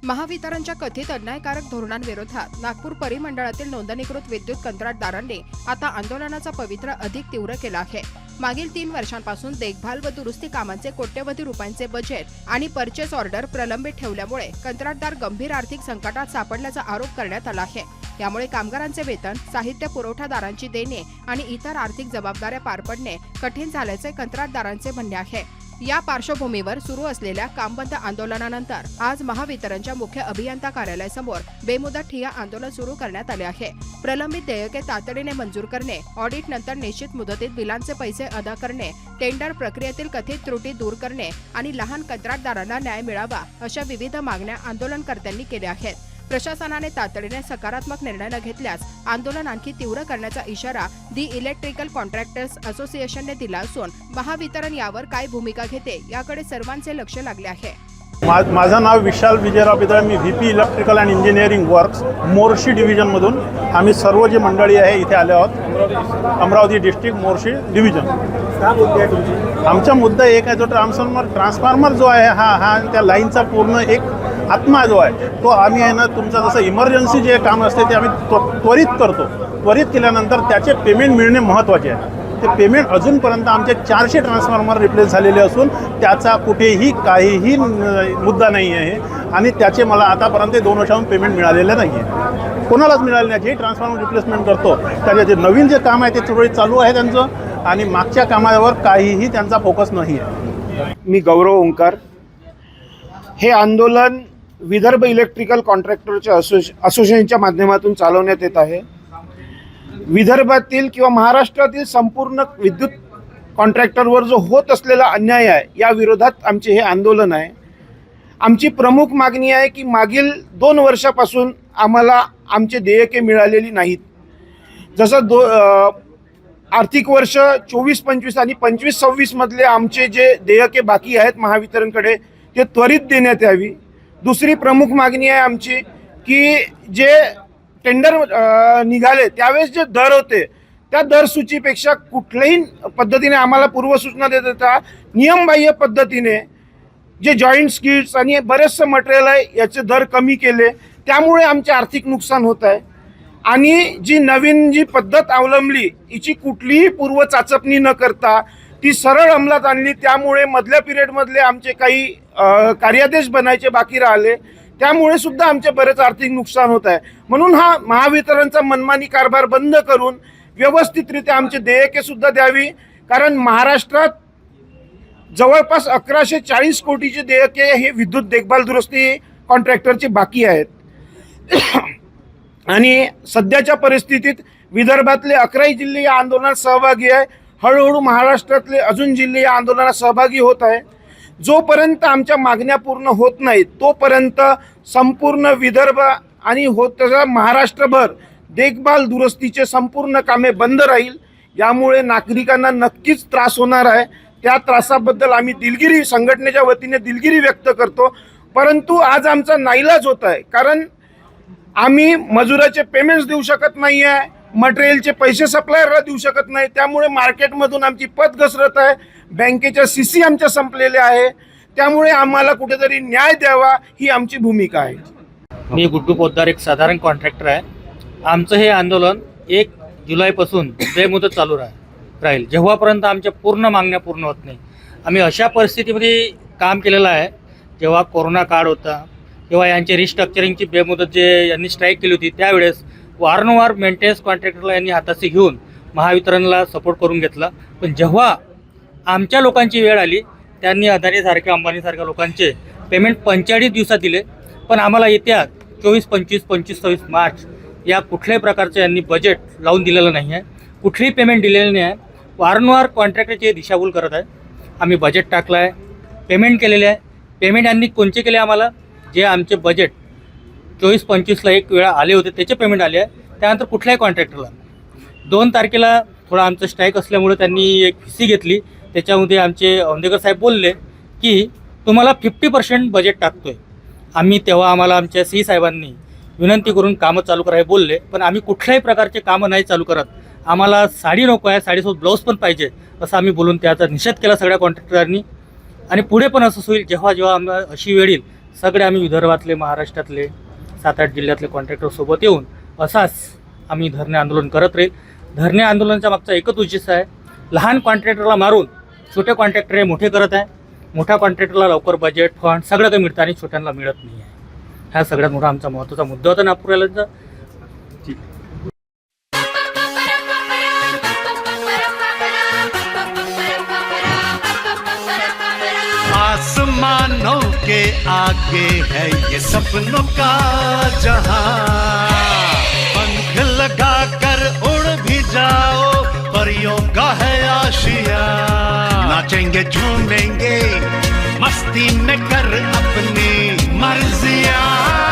महावितरणच्या कथित अन्यायकारक धोरणांविरोधात नागपूर परिमंडळातील नोंदणीकृत विद्युत कंत्राटदारांनी आता आंदोलनाचा पवित्रा अधिक तीव्र केला आहे। मागील 3 वर्षांपासून देखभाल व दुरुस्ती कामांचे कोट्यवधी रुपयांचे बजेट आणि परचेस ऑर्डर प्रलंबित ठेवल्यामुळे कंत्राटदार गंभीर आर्थिक संकटात सापडल्याचा आरोप करण्यात आला आहे। यामुळे कामगारांचे वेतन, साहित्य पुरवठादारांची देणे आणि इतर आर्थिक जबाबदाऱ्या पार पडणे कठीण झाल्याचे कंत्राटदारांचे म्हणणे आहे। या पार्श्वभूमीवर सुरू असलेल्या कामबंद आंदोलनानंतर आज महावितरणच्या मुख्य अभियंता कार्यालयासमोर बेमुदत ठिय्या आंदोलन सुरू करण्यात आले आहे। प्रलंबित देयके तातडीने मंजूर करणे, ऑडिट नंतर निश्चित मुदतीत बिलांचे पैसे अदा करणे, टेंडर प्रक्रियेतील कथित त्रुटी दूर करणे आणि लहान कंत्राटदारांना न्याय मिळावा अशा विविध मागण्या आंदोलनकर्त्यांनी केल्या आहेत। प्रशासनाने तातडीने सकारात्मक निर्णय न घेतल्यास आंदोलन आणखी तीव्र करण्याचा इशारा दि इलेक्ट्रिकल कॉन्ट्रॅक्टर्स असोसिएशनने दिला असून महावितरण यावर काय भूमिका घेते याकडे सर्वांचे लक्ष लागले आहे। माझं नाव विशाल विजयराव पितळे, मी VP electrical and engineering works Morshi डिव्हिजनमधून आम्ही सर्व जी मंडळी आहे इथे आले आहोत। Amravati district Morshi division. आमचा मुद्दा एक आहे, जो ट्रान्सफॉर्मर जो आहे हा त्या लाईनचा पूर्ण एक आत्मा जो आहे तो आम्ही आहे ना, तुमचं जसं इमर्जन्सी जे काम असते ते आम्ही त्वरित करतो। त्वरित केल्यानंतर त्याचे पेमेंट मिळणे महत्त्वाचे आहे। ते पेमेंट अजूनपर्यंत आमचे 400 ट्रान्सफॉर्मर रिप्लेस झालेले असून त्याचा कुठेही काहीही मुद्दा नाही आहे आणि त्याचे मला आतापर्यंत 2 वर्षाहून पेमेंट मिळालेलं नाही आहे, कोणालाच मिळाले नाही। जे ट्रान्सफॉर्मर रिप्लेसमेंट करतो त्याचे जे नवीन जे काम आहे ते थोडे चालू आहे त्यांचं, आणि मागच्या कामावर काहीही त्यांचा फोकस नाही आहे। मी गौरव ओंकार। हे आंदोलन विदर्भ इलेक्ट्रिकल कॉन्ट्रॅक्टरच्या असोसिएशनच्या माध्यमातून चालवण्यात येत आहे। विदर्भातील किंवा महाराष्ट्रातील संपूर्ण विद्युत कॉन्ट्रॅक्टरवर जो होत असलेला अन्याय आहे या विरोधात आमचे हे आंदोलन आहे। आमची प्रमुख मागणी आहे की मागील 2 वर्षापासून आम्हाला आमचे देयके मिळालेली नाहीत। जसं आर्थिक वर्ष 24-25 आणि 25-26 मधले आमचे जे देयके बाकी आहेत महावितरणकडे ते त्वरित देण्यात यावी। दुसरी प्रमुख मागणी आहे आमची की जे टेंडर निघाले त्यावेळेस जे दर होते त्या दर सूचीपेक्षा कुठल्याही पद्धतीने आम्हाला पूर्वसूचना देत होता नियमबाह्य पद्धतीने जे जॉईंट स्किट्स आणि बरेचसे मटेरियल आहे याचे दर कमी केले, त्यामुळे आमचे आर्थिक नुकसान होत आहे। आणि जी नवीन जी पद्धत अवलंबली हिची कुठलीही पूर्व चाचपणी न करता ती सरळ अंमलात आणली, त्यामुळे मधल्या पिरियडमधले आमचे काही कार्यादेश बनायचे बाकी राहिले, त्यामुळे सुद्धा आमचे बरेच आर्थिक नुकसान होत आहे। म्हणून हा महावितरणचा मनमानी कारभार बंद करून व्यवस्थितरित्या आमचे देयके सुद्धा द्यावी, कारण महाराष्ट्रात जवळपास 1140 कोटीचे देयके हे विद्युत देखभाल दुरुस्ती कॉन्ट्रॅक्टरचे बाकी आहेत। आणि सध्याच्या परिस्थितीत विदर्भातले 11 जिल्हे या आंदोलनात सहभागी आहे। हळूहळू महाराष्ट्रातले अजून जिल्हे या आंदोलनात सहभागी होत आहे। जोपर्यंत आमच्या मागण्या पूर्ण होत नाहीत तोपर्यंत संपूर्ण विदर्भ आणि महाराष्ट्रभर देखभाल दुरुस्तीचे संपूर्ण कामे बंद राहील। यामुळे नागरिकांना नक्कीच त्रास होणार आहे। त्या त्रासाबद्दल आम्ही दिलगिरी संघटनेच्या वतीने दिलगिरी व्यक्त करतो, परंतु आज आमचा नाईलाज होत आहे, कारण आम्ही मजुराचे पेमेंट्स देऊ शकत नाही आहे, मटेरियलचे पैसे सप्लायरला देऊ शकत नाही, त्यामुळे मार्केटमधून आमची पत घसरत आहे, बँकेच्या CC आमच्या संपलेल्या आहे, त्यामुळे आम्हाला कुठेतरी न्याय द्यावा ही आमची भूमिका आहे। मी गुड्डू पोद्दार, एक साधारण कॉन्ट्रॅक्टर आहे। आमचं हे आंदोलन 1 जुलैपासून बेमुदत चालू राहील जेव्हापर्यंत आमच्या पूर्ण मागण्या पूर्ण होत नाही। आम्ही अशा परिस्थितीमध्ये काम केलेलं आहे, जेव्हा कोरोना काळ होता तेव्हा यांची रिस्ट्रक्चरिंगची बेमुदत जे यांनी स्ट्राईक केली होती त्यावेळेस वारंवार मेंटेनन्स कॉन्ट्रॅक्टरला यांनी हाताशी घेऊन महावितरणला सपोर्ट करून घेतला, पण जेव्हा आमच्या लोकांची वेळ आली त्यांनी अदानीसारख्या अंबानीसारख्या लोकांचे पेमेंट 45 दिवसात दिले, पण आम्हाला येत्या 24, 25, 26 मार्च या कुठल्याही प्रकारचं यांनी बजेट लावून दिलेलं नाही आहे, कुठलीही पेमेंट दिलेली नाही आहे। वारंवार कॉन्ट्रॅक्टरची दिशाभूल करत आहे। आम्ही बजेट टाकलं आहे, पेमेंट केलेले आहे। पेमेंट यांनी कोणते केले आम्हाला, जे आमचे बजेट 24-25ला एक वेळा आले होते त्याचे पेमेंट आले आहे, त्यानंतर कुठल्याही कॉन्ट्रॅक्टरला 2 तारखेला थोडा आमचं स्ट्राईक असल्यामुळे त्यांनी एक फी घेतली, त्याच्यामध्ये आमचे औंधेकर साहेब बोलले की तुम्हाला 50% बजेट टाकतोय। तेव्हा आम्हाला आमच्या CE साहेबांनी विनंती करून कामं चालू करायला बोलले, पण आम्ही कुठल्याही प्रकारचे कामं नाही चालू करत। आम्हाला साडी नको आहे, साडीसोबत ब्लाऊज पण पाहिजे असं आम्ही बोलून त्याचा निषेध केला सगळ्या कॉन्ट्रॅक्टरांनी। आणि पुढे पण असंच होईल. जेव्हा जेव्हा आम्हाला अशी वेळ येईल, सगळे आम्ही विदर्भातले, महाराष्ट्रातले 7-8 जिल्ह्यातले कॉन्ट्रॅक्टर सोबत येऊन असाच आम्ही धरणे आंदोलन करत राहील. धरणे आंदोलनाच्या मागचा एकच उद्देश आहे, लहान कॉन्ट्रॅक्टरला मारून छोटे कॉन्ट्रॅक्टर हे मोठे करत आहे. मोठ्या कॉन्ट्रॅक्टरला लवकर बजेट, फंड सगळं काही मिळतं आणि छोट्यांना मिळत नाही आहे. हा सगळ्यात मोठा आमचा महत्त्वाचा मुद्दा होता नागपूर राहिल्याचा. आसमानों के आगे है ये सपनों का जहां, पंख लगा कर उड़ भी जाओ, परियों का है आशिया। नाचेंगे झूमेंगे मस्ती में कर अपनी मर्जियां।